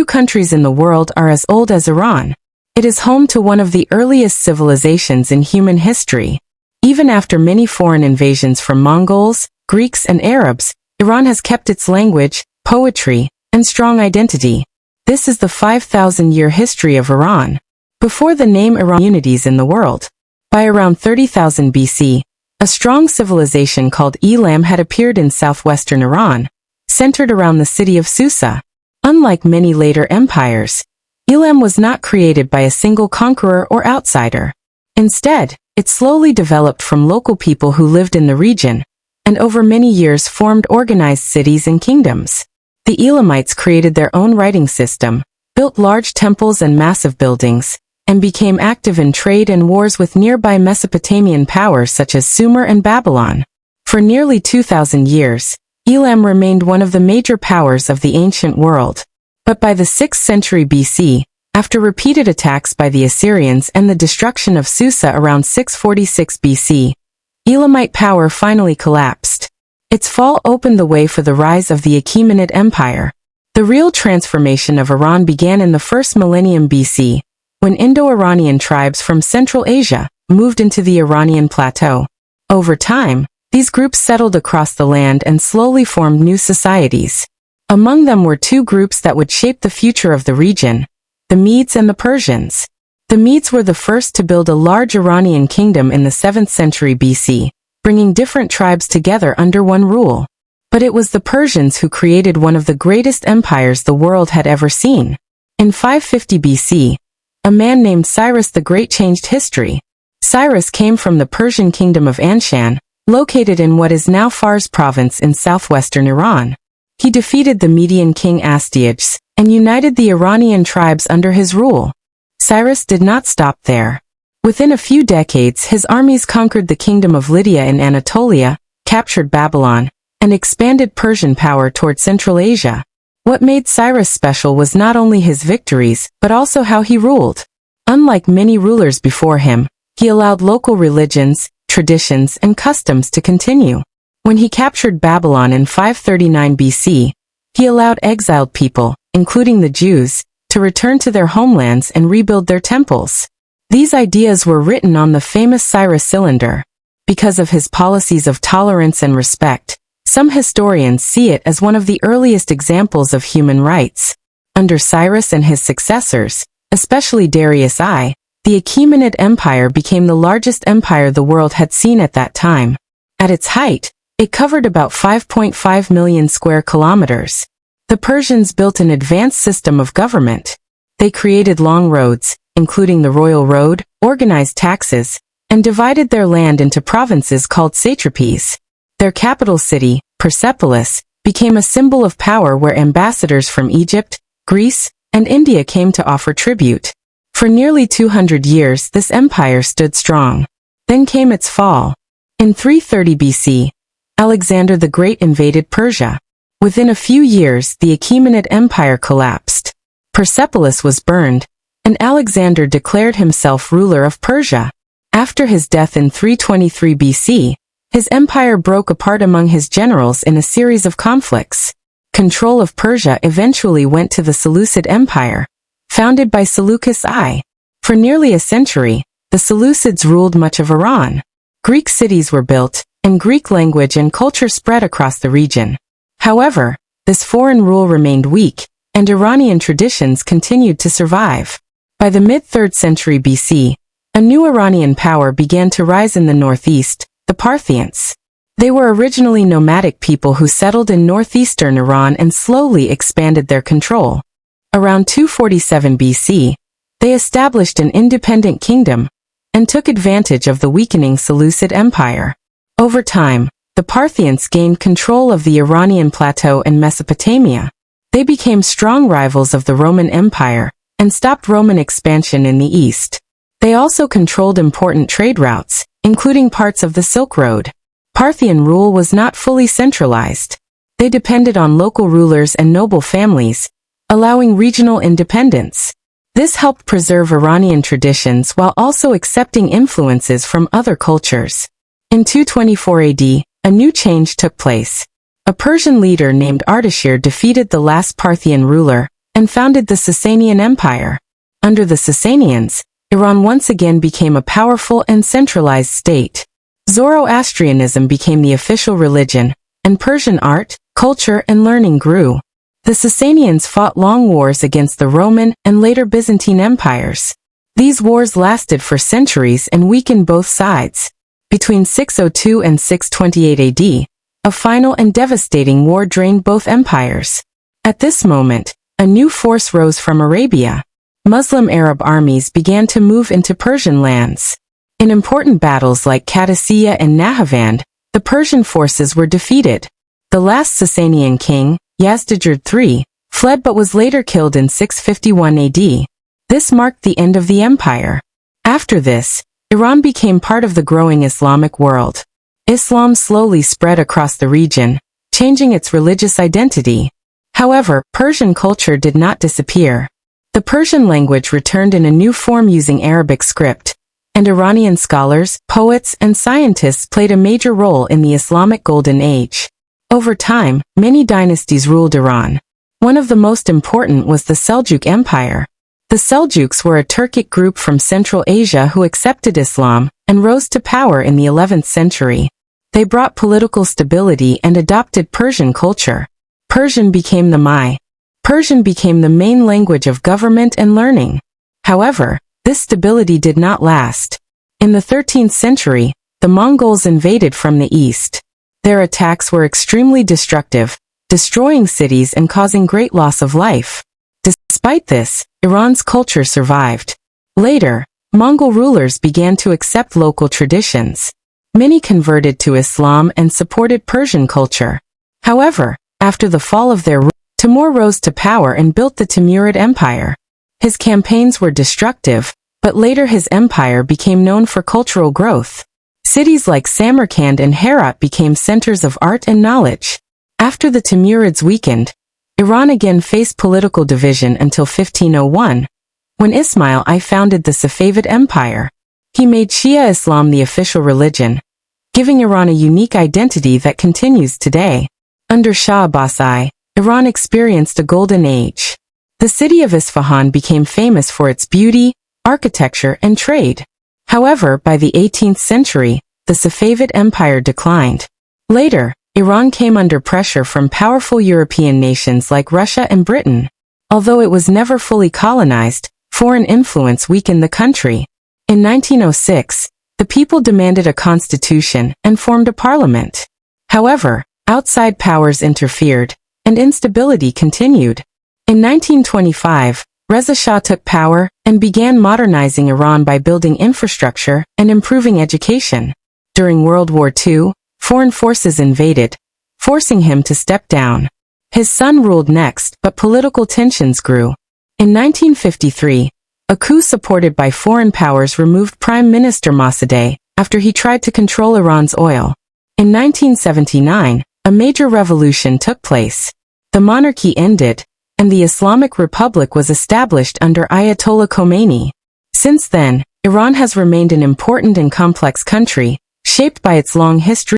countries in the world are as old as Iran. It is home to one of the earliest civilizations in human history. Even after many foreign invasions from Mongols, Greeks, and Arabs, Iran has kept its language, poetry, and strong identity. This is the 5,000-year history of Iran. Before the name Iran, communities in the world. By around 30,000 BC, a strong civilization called Elam had appeared in southwestern Iran, centered around the city of Susa. Unlike many later empires, Elam was not created by a single conqueror or outsider. Instead, it slowly developed from local people who lived in the region, and over many years formed organized cities and kingdoms. The Elamites created their own writing system, built large temples and massive buildings, and became active in trade and wars with nearby Mesopotamian powers such as Sumer and Babylon. For nearly 2,000 years, Elam remained one of the major powers of the ancient world. But by the 6th century BC, after repeated attacks by the Assyrians and the destruction of Susa around 646 BC, Elamite power finally collapsed. Its fall opened the way for the rise of the Achaemenid Empire. The real transformation of Iran began in the first millennium BC, when Indo-Iranian tribes from Central Asia moved into the Iranian plateau. Over time, these groups settled across the land and slowly formed new societies. Among them were two groups that would shape the future of the region: the Medes and the Persians. The Medes were the first to build a large Iranian kingdom in the 7th century BC, bringing different tribes together under one rule. But it was the Persians who created one of the greatest empires the world had ever seen. In 550 BC, a man named Cyrus the Great changed history. Cyrus came from the Persian kingdom of Anshan, located in what is now Fars province in southwestern Iran. He defeated the Median king Astyages and united the Iranian tribes under his rule. Cyrus did not stop there. Within a few decades, his armies conquered the kingdom of Lydia in Anatolia, captured Babylon, and expanded Persian power toward Central Asia. What made Cyrus special was not only his victories, but also how he ruled. Unlike many rulers before him, he allowed local religions, traditions, and customs to continue. When he captured Babylon in 539 BC, he allowed exiled people, including the Jews, to return to their homelands and rebuild their temples. These ideas were written on the famous Cyrus cylinder. Because of his policies of tolerance and respect, some historians see it as one of the earliest examples of human rights. Under Cyrus and his successors, especially Darius I, the Achaemenid Empire became the largest empire the world had seen at that time. At its height, it covered about 5.5 million square kilometers. The Persians built an advanced system of government. They created long roads, including the Royal Road, organized taxes, and divided their land into provinces called satrapies. Their capital city, Persepolis, became a symbol of power where ambassadors from Egypt, Greece, and India came to offer tribute. For nearly 200 years this empire stood strong. Then came its fall. In 330 BC, Alexander the Great invaded Persia. Within a few years the Achaemenid Empire collapsed. Persepolis was burned, and Alexander declared himself ruler of Persia. After his death in 323 BC, his empire broke apart among his generals in a series of conflicts. Control of Persia eventually went to the Seleucid Empire, founded by Seleucus I. For nearly a century, the Seleucids ruled much of Iran. Greek cities were built, and Greek language and culture spread across the region. However, this foreign rule remained weak, and Iranian traditions continued to survive. By the mid-3rd century BC, a new Iranian power began to rise in the northeast, the Parthians. They were originally nomadic people who settled in northeastern Iran and slowly expanded their control. Around 247 BC, they established an independent kingdom and took advantage of the weakening Seleucid Empire. Over time, the Parthians gained control of the Iranian plateau and Mesopotamia. They became strong rivals of the Roman Empire and stopped Roman expansion in the east. They also controlled important trade routes, including parts of the Silk Road. Parthian rule was not fully centralized. They depended on local rulers and noble families, allowing regional independence. This helped preserve Iranian traditions while also accepting influences from other cultures. In 224 AD, a new change took place. A Persian leader named Ardashir defeated the last Parthian ruler, and founded the Sasanian Empire. Under the Sasanians, Iran once again became a powerful and centralized state. Zoroastrianism became the official religion, and Persian art, culture, and learning grew. The Sasanians fought long wars against the Roman and later Byzantine empires. These wars lasted for centuries and weakened both sides. Between 602 and 628 AD, a final and devastating war drained both empires. At this moment, a new force rose from Arabia. Muslim Arab armies began to move into Persian lands. In important battles like Qadisiyah and Nahavand, the Persian forces were defeated. The last Sasanian king, Yazdijerd III, fled but was later killed in 651 AD. This marked the end of the empire. After this, Iran became part of the growing Islamic world. Islam slowly spread across the region, changing its religious identity. However, Persian culture did not disappear. The Persian language returned in a new form using Arabic script, and Iranian scholars, poets, and scientists played a major role in the Islamic Golden Age. Over time, many dynasties ruled Iran. One of the most important was the Seljuk Empire. The Seljuks were a Turkic group from Central Asia who accepted Islam and rose to power in the 11th century. They brought political stability and adopted Persian culture. Persian became the main language of government and learning. However, this stability did not last. In the 13th century, the Mongols invaded from the east. Their attacks were extremely destructive, destroying cities and causing great loss of life. Despite this, Iran's culture survived. Later, Mongol rulers began to accept local traditions. Many converted to Islam and supported Persian culture. However, after the fall of their rule, Timur rose to power and built the Timurid Empire. His campaigns were destructive, but later his empire became known for cultural growth. Cities like Samarkand and Herat became centers of art and knowledge. After the Timurids weakened, Iran again faced political division until 1501, when Ismail I founded the Safavid Empire. He made Shia Islam the official religion, giving Iran a unique identity that continues today. Under Shah Abbas I, Iran experienced a golden age. The city of Isfahan became famous for its beauty, architecture, and trade. However, by the 18th century, the Safavid Empire declined. Later, Iran came under pressure from powerful European nations like Russia and Britain. Although it was never fully colonized, foreign influence weakened the country. In 1906, the people demanded a constitution and formed a parliament. However, outside powers interfered, and instability continued. In 1925, Reza Shah took power and began modernizing Iran by building infrastructure and improving education. During World War II, foreign forces invaded, forcing him to step down. His son ruled next, but political tensions grew. In 1953, a coup supported by foreign powers removed Prime Minister Mossadegh after he tried to control Iran's oil. In 1979, a major revolution took place. The monarchy ended, and the Islamic Republic was established under Ayatollah Khomeini. Since then, Iran has remained an important and complex country, shaped by its long history